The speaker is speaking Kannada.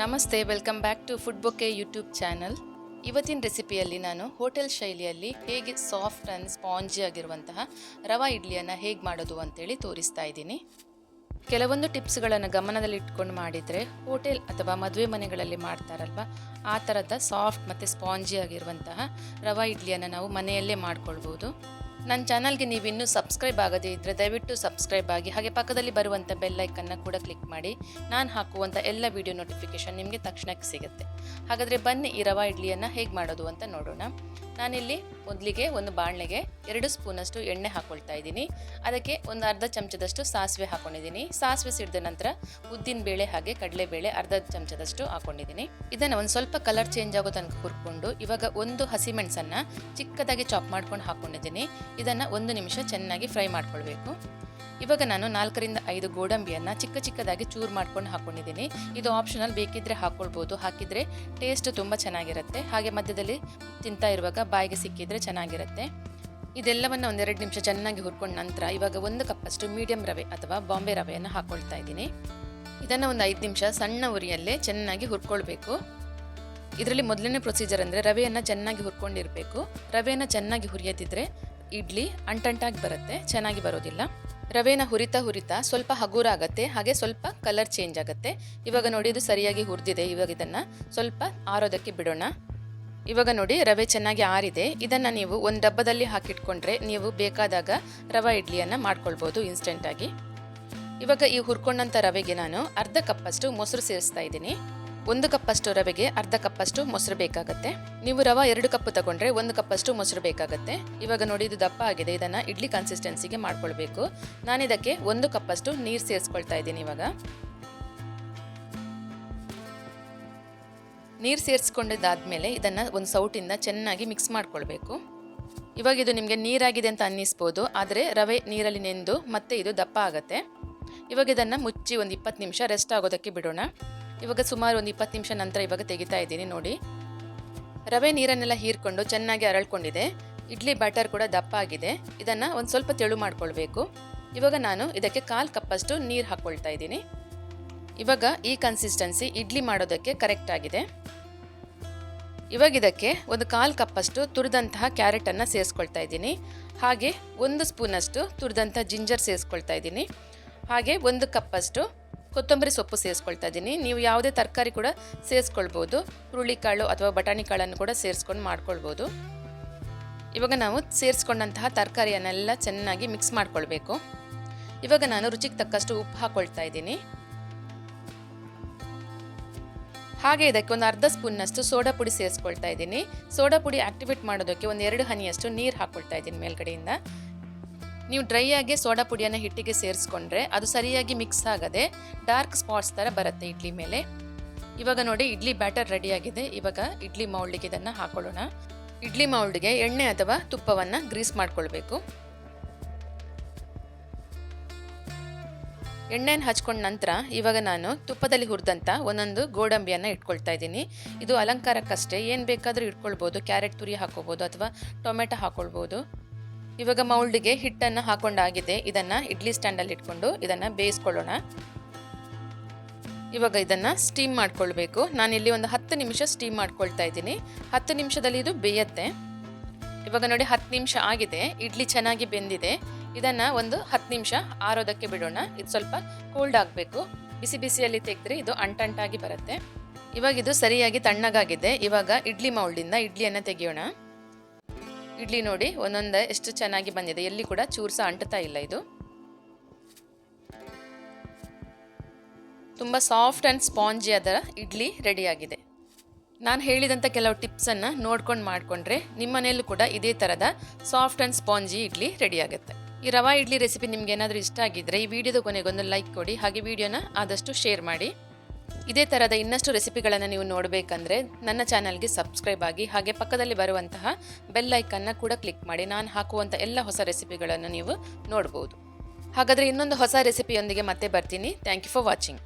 ನಮಸ್ತೆ, welcome back to Food Bokke YouTube channel. ಇವತ್ತಿನ ರೆಸಿಪಿಯಲ್ಲಿ ನಾನು ಹೋಟೆಲ್ ಶೈಲಿಯಲ್ಲಿ ಹೇಗೆ ಸಾಫ್ಟ್ ಆ್ಯಂಡ್ ಸ್ಪಾಂಜಿ ಆಗಿರುವಂತಹ ರವಾ ಇಡ್ಲಿಯನ್ನು ಹೇಗೆ ಮಾಡೋದು ಅಂತೇಳಿ ತೋರಿಸ್ತಾ ಇದ್ದೀನಿ. ಕೆಲವೊಂದು ಟಿಪ್ಸ್ಗಳನ್ನು ಗಮನದಲ್ಲಿ ಇಟ್ಕೊಂಡು ಮಾಡಿದರೆ ಹೋಟೆಲ್ ಅಥವಾ ಮದುವೆ ಮನೆಗಳಲ್ಲಿ ಮಾಡ್ತಾರಲ್ವ, ಆ ಥರದ ಸಾಫ್ಟ್ ಮತ್ತು ಸ್ಪಾಂಜಿ ಆಗಿರುವಂತಹ ರವಾ ಇಡ್ಲಿಯನ್ನು ನಾವು ಮನೆಯಲ್ಲೇ ಮಾಡ್ಕೊಳ್ಬೋದು. ನನ್ನ ಚಾನಲ್ಗೆ ನೀವು ಇನ್ನೂ ಸಬ್ಸ್ಕ್ರೈಬ್ ಆಗದೇ ಇದ್ದರೆ ದಯವಿಟ್ಟು ಸಬ್ಸ್ಕ್ರೈಬ್ ಆಗಿ, ಹಾಗೆ ಪಕ್ಕದಲ್ಲಿ ಬರುವಂಥ ಬೆಲ್ ಐಕನ್ನ ಕೂಡ ಕ್ಲಿಕ್ ಮಾಡಿ. ನಾನು ಹಾಕುವಂಥ ಎಲ್ಲ ವಿಡಿಯೋ ನೋಟಿಫಿಕೇಷನ್ ನಿಮಗೆ ತಕ್ಷಣಕ್ಕೆ ಸಿಗುತ್ತೆ. ಹಾಗಾದರೆ ಬನ್ನಿ ಈ ರವಾ ಇಡ್ಲಿಯನ್ನು ಹೇಗೆ ಮಾಡೋದು ಅಂತ ನೋಡೋಣ. ನಾನಿಲ್ಲಿ ಮೊದಲಿಗೆ ಒಂದು ಬಾಣಲೆಗೆ 2 ಸ್ಪೂನಷ್ಟು ಎಣ್ಣೆ ಹಾಕ್ಕೊಳ್ತಾ ಇದ್ದೀನಿ. ಅದಕ್ಕೆ ಒಂದು ಅರ್ಧ ಚಮಚದಷ್ಟು ಸಾಸಿವೆ ಹಾಕ್ಕೊಂಡಿದ್ದೀನಿ. ಸಾಸಿವೆ ಸಿಡಿದ ನಂತರ ಉದ್ದಿನ ಬೇಳೆ ಹಾಗೆ ಕಡಲೆಬೇಳೆ ಅರ್ಧ ಚಮಚದಷ್ಟು ಹಾಕ್ಕೊಂಡಿದ್ದೀನಿ. ಇದನ್ನು ಒಂದು ಸ್ವಲ್ಪ ಕಲರ್ ಚೇಂಜ್ ಆಗೋ ತನಕ ಹುರ್ಕೊಂಡು ಇವಾಗ ಒಂದು ಹಸಿಮೆಣಸನ್ನು ಚಿಕ್ಕದಾಗಿ ಚಾಪ್ ಮಾಡ್ಕೊಂಡು ಹಾಕ್ಕೊಂಡಿದ್ದೀನಿ. ಇದನ್ನು 1 ನಿಮಿಷ ಚೆನ್ನಾಗಿ ಫ್ರೈ ಮಾಡ್ಕೊಳ್ಬೇಕು. ಇವಾಗ ನಾನು 4 ರಿಂದ 5 ಗೋಡಂಬಿಯನ್ನು ಚಿಕ್ಕ ಚಿಕ್ಕದಾಗಿ ಚೂರು ಮಾಡ್ಕೊಂಡು ಹಾಕ್ಕೊಂಡಿದ್ದೀನಿ. ಇದು ಆಪ್ಷನಲ್, ಬೇಕಿದ್ರೆ ಹಾಕ್ಕೊಳ್ಬೋದು. ಹಾಕಿದರೆ ಟೇಸ್ಟ್ ತುಂಬ ಚೆನ್ನಾಗಿರುತ್ತೆ. ಹಾಗೆ ಮಧ್ಯದಲ್ಲಿ ತಿಂತಾ ಇರುವಾಗ ಬಾಯಿಗೆ ಸಿಕ್ಕಿದ್ರೆ ಚೆನ್ನಾಗಿರುತ್ತೆ. ಇದೆಲ್ಲವನ್ನು 1-2 ನಿಮಿಷ ಚೆನ್ನಾಗಿ ಹುರ್ಕೊಂಡ ನಂತರ ಇವಾಗ 1 ಕಪ್ಪಷ್ಟು ಮೀಡಿಯಂ ರವೆ ಅಥವಾ ಬಾಂಬೆ ರವೆಯನ್ನು ಹಾಕ್ಕೊಳ್ತಾ ಇದ್ದೀನಿ. ಇದನ್ನು ಒಂದು 5 ನಿಮಿಷ ಸಣ್ಣ ಉರಿಯಲ್ಲೇ ಚೆನ್ನಾಗಿ ಹುರ್ಕೊಳ್ಬೇಕು. ಇದರಲ್ಲಿ ಮೊದಲನೇ ಪ್ರೊಸೀಜರ್ ಅಂದರೆ ರವೆಯನ್ನು ಚೆನ್ನಾಗಿ ಹುರ್ಕೊಂಡಿರಬೇಕು. ರವೆಯನ್ನು ಚೆನ್ನಾಗಿ ಹುರಿಯದಿದ್ದರೆ ಇಡ್ಲಿ ಅಂಟಂಟಾಗಿ ಬರುತ್ತೆ, ಚೆನ್ನಾಗಿ ಬರೋದಿಲ್ಲ. ರವೆನ ಹುರಿತಾ ಸ್ವಲ್ಪ ಹಗುರ ಆಗುತ್ತೆ, ಹಾಗೆ ಸ್ವಲ್ಪ ಕಲರ್ ಚೇಂಜ್ ಆಗುತ್ತೆ. ಇವಾಗ ನೋಡಿ ಇದು ಸರಿಯಾಗಿ ಹುರಿದಿದೆ. ಇವಾಗ ಇದನ್ನು ಸ್ವಲ್ಪ ಆರೋದಕ್ಕೆ ಬಿಡೋಣ. ಇವಾಗ ನೋಡಿ ರವೆ ಚೆನ್ನಾಗಿ ಆರಿದೆ. ಇದನ್ನು ನೀವು ಒಂದು ಡಬ್ಬದಲ್ಲಿ ಹಾಕಿಟ್ಕೊಂಡ್ರೆ ನೀವು ಬೇಕಾದಾಗ ರವಾ ಇಡ್ಲಿಯನ್ನು ಮಾಡ್ಕೊಳ್ಬೋದು ಇನ್ಸ್ಟೆಂಟಾಗಿ. ಇವಾಗ ಈ ಹುರ್ಕೊಂಡಂಥ ರವೆಗೆ ನಾನು ಅರ್ಧ ಕಪ್ಪಷ್ಟು ಮೊಸರು ಸೇರಿಸ್ತಾ ಇದ್ದೀನಿ. 1 ಕಪ್ಪಷ್ಟು ರವೆಗೆ ಅರ್ಧ ಕಪ್ಪಷ್ಟು ಮೊಸರು ಬೇಕಾಗುತ್ತೆ. ನೀವು ರವೆ 2 ಕಪ್ ತಗೊಂಡ್ರೆ 1 ಕಪ್ಪಷ್ಟು ಮೊಸರು ಬೇಕಾಗುತ್ತೆ. ಇವಾಗ ನೋಡಿ ಇದು ದಪ್ಪ ಆಗಿದೆ. ಇದನ್ನು ಇಡ್ಲಿ ಕನ್ಸಿಸ್ಟೆನ್ಸಿಗೆ ಮಾಡ್ಕೊಳ್ಬೇಕು. ನಾನಿದಕ್ಕೆ 1 ಕಪ್ಪಷ್ಟು ನೀರು ಸೇರಿಸ್ಕೊಳ್ತಾ ಇದ್ದೀನಿ. ಇವಾಗ ನೀರು ಸೇರಿಸ್ಕೊಂಡಿದ್ದಾದ್ಮೇಲೆ ಇದನ್ನು ಒಂದು ಸೌಟಿಂದ ಚೆನ್ನಾಗಿ ಮಿಕ್ಸ್ ಮಾಡ್ಕೊಳ್ಬೇಕು. ಇವಾಗ ಇದು ನಿಮಗೆ ನೀರಾಗಿದೆ ಅಂತ ಅನ್ನಿಸ್ಬೋದು, ಆದರೆ ರವೆ ನೀರಲ್ಲಿ ನೆಂದು ಮತ್ತೆ ಇದು ದಪ್ಪ ಆಗುತ್ತೆ. ಇವಾಗ ಇದನ್ನು ಮುಚ್ಚಿ ಒಂದು 20 ನಿಮಿಷ ರೆಸ್ಟ್ ಆಗೋದಕ್ಕೆ ಬಿಡೋಣ. ಇವಾಗ ಸುಮಾರು ಒಂದು 20 ನಿಮಿಷ ನಂತರ ಇವಾಗ ತೆಗಿತಾ ಇದ್ದೀನಿ. ನೋಡಿ ರವೆ ನೀರನ್ನೆಲ್ಲ ಹೀರ್ಕೊಂಡು ಚೆನ್ನಾಗಿ ಅರಳ್ಕೊಂಡಿದೆ. ಇಡ್ಲಿ ಬ್ಯಾಟರ್ ಕೂಡ ದಪ್ಪ ಆಗಿದೆ. ಇದನ್ನು ಒಂದು ಸ್ವಲ್ಪ ತೆಳು ಮಾಡ್ಕೊಳ್ಬೇಕು. ಇವಾಗ ನಾನು ಇದಕ್ಕೆ 1/4 ಕಪ್ಪಷ್ಟು ನೀರು ಹಾಕ್ಕೊಳ್ತಾ ಇದ್ದೀನಿ. ಇವಾಗ ಈ ಕನ್ಸಿಸ್ಟೆನ್ಸಿ ಇಡ್ಲಿ ಮಾಡೋದಕ್ಕೆ ಕರೆಕ್ಟ್ ಆಗಿದೆ. ಇವಾಗ ಇದಕ್ಕೆ ಒಂದು 1/4 ಕಪ್ಪಷ್ಟು ತುರಿದಂತಹ ಕ್ಯಾರೆಟನ್ನು ಸೇರಿಸ್ಕೊಳ್ತಾ ಇದ್ದೀನಿ. ಹಾಗೆ 1 ಸ್ಪೂನಷ್ಟು ತುರಿದಂಥ ಜಿಂಜರ್ ಸೇರಿಸ್ಕೊಳ್ತಾ ಇದ್ದೀನಿ. ಹಾಗೆ 1 ಕಪ್ಪಷ್ಟು ಕೊತ್ತಂಬರಿ ಸೊಪ್ಪು ಸೇರಿಸ್ಕೊಳ್ತಾ ಇದ್ದೀನಿ. ನೀವು ಯಾವುದೇ ತರಕಾರಿ ಕೂಡ ಸೇರಿಸ್ಕೊಳ್ಬೋದು. ಹುರುಳಿಕಾಳು ಅಥವಾ ಬಟಾಣಿ ಕಾಳನ್ನು ಕೂಡ ಸೇರಿಸ್ಕೊಂಡು ಮಾಡ್ಕೊಳ್ಬೋದು. ಇವಾಗ ನಾವು ಸೇರಿಸ್ಕೊಂಡಂತಹ ತರಕಾರಿಯನ್ನೆಲ್ಲ ಚೆನ್ನಾಗಿ ಮಿಕ್ಸ್ ಮಾಡ್ಕೊಳ್ಬೇಕು. ಇವಾಗ ನಾನು ರುಚಿಗೆ ತಕ್ಕಷ್ಟು ಉಪ್ಪು ಹಾಕ್ಕೊಳ್ತಾ ಇದ್ದೀನಿ. ಹಾಗೆ ಇದಕ್ಕೆ ಒಂದು ಅರ್ಧ ಸ್ಪೂನ್ನಷ್ಟು ಸೋಡಾ ಪುಡಿ ಸೇರಿಸ್ಕೊಳ್ತಾ ಇದ್ದೀನಿ. ಸೋಡಾ ಪುಡಿ ಆಕ್ಟಿವೇಟ್ ಮಾಡೋದಕ್ಕೆ ಒಂದು 2 ಹನಿಯಷ್ಟು ನೀರು ಹಾಕ್ಕೊಳ್ತಾ ಇದ್ದೀನಿ ಮೇಲ್ಗಡೆಯಿಂದ. ನೀವು ಡ್ರೈ ಆಗಿ ಸೋಡಾ ಪುಡಿಯನ್ನು ಹಿಟ್ಟಿಗೆ ಸೇರಿಸ್ಕೊಂಡ್ರೆ ಅದು ಸರಿಯಾಗಿ ಮಿಕ್ಸ್ ಆಗದೆ ಡಾರ್ಕ್ ಸ್ಪಾಟ್ಸ್ ಥರ ಬರುತ್ತೆ ಇಡ್ಲಿ ಮೇಲೆ. ಇವಾಗ ನೋಡಿ ಇಡ್ಲಿ ಬ್ಯಾಟರ್ ರೆಡಿಯಾಗಿದೆ. ಇವಾಗ ಇಡ್ಲಿ ಮೌಲ್ಡಿಗೆ ಇದನ್ನು ಹಾಕೊಳ್ಳೋಣ. ಇಡ್ಲಿ ಮೌಲ್ಡ್ಗೆ ಎಣ್ಣೆ ಅಥವಾ ತುಪ್ಪವನ್ನು ಗ್ರೀಸ್ ಮಾಡ್ಕೊಳ್ಬೇಕು. ಎಣ್ಣೆಯನ್ನು ಹಚ್ಕೊಂಡ ನಂತರ ಇವಾಗ ನಾನು ತುಪ್ಪದಲ್ಲಿ ಹುರಿದಂಥ ಒಂದೊಂದು ಗೋಡಂಬಿಯನ್ನು ಇಟ್ಕೊಳ್ತಾ ಇದ್ದೀನಿ. ಇದು ಅಲಂಕಾರಕ್ಕಷ್ಟೇ, ಏನು ಬೇಕಾದರೂ ಇಟ್ಕೊಳ್ಬೋದು. ಕ್ಯಾರೆಟ್ ತುರಿ ಹಾಕೋಬೋದು ಅಥವಾ ಟೊಮೆಟೊ ಹಾಕ್ಕೊಳ್ಬೋದು. ಇವಾಗ ಮೌಲ್ಡಿಗೆ ಹಿಟ್ಟನ್ನು ಹಾಕೊಂಡಾಗಿದೆ. ಇದನ್ನು ಇಡ್ಲಿ ಸ್ಟ್ಯಾಂಡಲ್ಲಿ ಇಟ್ಕೊಂಡು ಇದನ್ನು ಬೇಯಿಸ್ಕೊಳ್ಳೋಣ. ಇವಾಗ ಇದನ್ನು ಸ್ಟೀಮ್ ಮಾಡ್ಕೊಳ್ಬೇಕು. ನಾನಿಲ್ಲಿ ಒಂದು 10 ನಿಮಿಷ ಸ್ಟೀಮ್ ಮಾಡ್ಕೊಳ್ತಾ ಇದ್ದೀನಿ. 10 ನಿಮಿಷದಲ್ಲಿ ಇದು ಬೇಯುತ್ತೆ. ಇವಾಗ ನೋಡಿ 10 ನಿಮಿಷ ಆಗಿದೆ. ಇಡ್ಲಿ ಚೆನ್ನಾಗಿ ಬೆಂದಿದೆ. ಇದನ್ನು ಒಂದು 10 ನಿಮಿಷ ಆರೋದಕ್ಕೆ ಬಿಡೋಣ. ಇದು ಸ್ವಲ್ಪ ಕೋಲ್ಡ್ ಆಗಬೇಕು. ಬಿಸಿ ಬಿಸಿಯಲ್ಲಿ ತೆಗೆದ್ರೆ ಇದು ಅಂಟಂಟಾಗಿ ಬರುತ್ತೆ. ಇವಾಗ ಇದು ಸರಿಯಾಗಿ ತಣ್ಣಗಾಗಿದೆ. ಇವಾಗ ಇಡ್ಲಿ ಮೌಲ್ಡಿಂದ ಇಡ್ಲಿಯನ್ನು ತೆಗೆಯೋಣ. ಇಡ್ಲಿ ನೋಡಿ ಒಂದೊಂದೇ ಎಷ್ಟು ಚೆನ್ನಾಗಿ ಬಂದಿದೆ. ಎಲ್ಲಿ ಕೂಡ ಚೂರು ಸಹ ಅಂಟುತ್ತಾ ಇಲ್ಲ. ಇದು ತುಂಬ ಸಾಫ್ಟ್ ಆ್ಯಂಡ್ ಸ್ಪಾಂಜಿ ಆದ ಇಡ್ಲಿ ರೆಡಿಯಾಗಿದೆ. ನಾನು ಹೇಳಿದಂಥ ಕೆಲವು ಟಿಪ್ಸನ್ನು ನೋಡ್ಕೊಂಡು ಮಾಡಿಕೊಂಡ್ರೆ ನಿಮ್ಮ ಮನೆಯಲ್ಲೂ ಕೂಡ ಇದೇ ಥರದ ಸಾಫ್ಟ್ ಆ್ಯಂಡ್ ಸ್ಪಾಂಜಿ ಇಡ್ಲಿ ರೆಡಿಯಾಗುತ್ತೆ. ಈ ರವಾ ಇಡ್ಲಿ ರೆಸಿಪಿ ನಿಮ್ಗೆ ಏನಾದರೂ ಇಷ್ಟ ಆಗಿದ್ದರೆ ಈ ವಿಡಿಯೋದ ಕೊನೆಗೊಂದು ಲೈಕ್ ಕೊಡಿ. ಹಾಗೆ ವಿಡಿಯೋನ ಆದಷ್ಟು ಶೇರ್ ಮಾಡಿ. ಇದೇ ಥರದ ಇನ್ನಷ್ಟು ರೆಸಿಪಿಗಳನ್ನು ನೀವು ನೋಡಬೇಕಂದ್ರೆ ನನ್ನ ಚಾನಲ್ಗೆ ಸಬ್ಸ್ಕ್ರೈಬ್ ಆಗಿ, ಹಾಗೆ ಪಕ್ಕದಲ್ಲಿ ಬರುವಂತಹ ಬೆಲ್ ಐಕನ್ನ ಕೂಡ ಕ್ಲಿಕ್ ಮಾಡಿ. ನಾನು ಹಾಕುವಂಥ ಎಲ್ಲ ಹೊಸ ರೆಸಿಪಿಗಳನ್ನು ನೀವು ನೋಡ್ಬೋದು. ಹಾಗಾದರೆ ಇನ್ನೊಂದು ಹೊಸ ರೆಸಿಪಿಯೊಂದಿಗೆ ಮತ್ತೆ ಬರ್ತೀನಿ. Thank you for watching.